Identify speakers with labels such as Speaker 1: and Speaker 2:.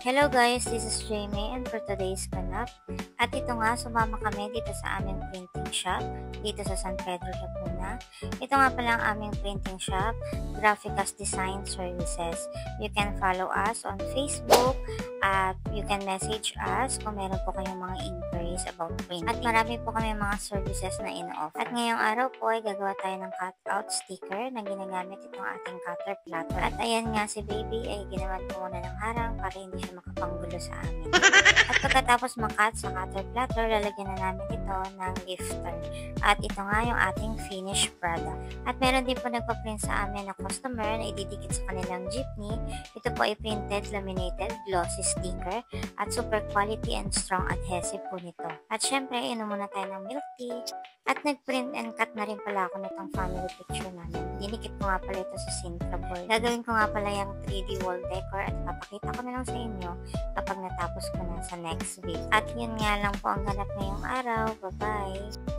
Speaker 1: Hello guys, this is Jamie and for today's ganap. At ito nga, sumama kami dito sa aming printing shop dito sa San Pedro, Laguna. Ito nga pala ang aming printing shop, Graphicas Design Services. You can follow us on Facebook at you can message us kung meron po kayong mga inquiries about printing. At marami po kami mga services na in-offer. At ngayong araw po ay gagawa tayo ng cutout sticker na ginagamit itong ating cutter platter. At ayan nga si baby ay ginawan po muna ng harang para hindi siya makapanggulo sa amin. At pagkatapos makat sa cutter platter, lalagyan na namin ito ng lifter. At ito nga yung ating finished product. At meron din po nagpa-print sa amin na customer na ididikit sa kanilang jeepney. Ito po ay printed, laminated, glossy sticker at super quality and strong adhesive po nito. At syempre, inom muna tayo ng milk tea. At nag-print and cut na rin pala ako nitong family picture namin. Dinikit ko nga pala ito sa Sintra board. Gagawin ko nga pala yung 3D wall decor at papakita ko na lang sa inyo kapag natapos ko na sa next week. At yun nga lang po ang ganap ngayong araw. Bye-bye!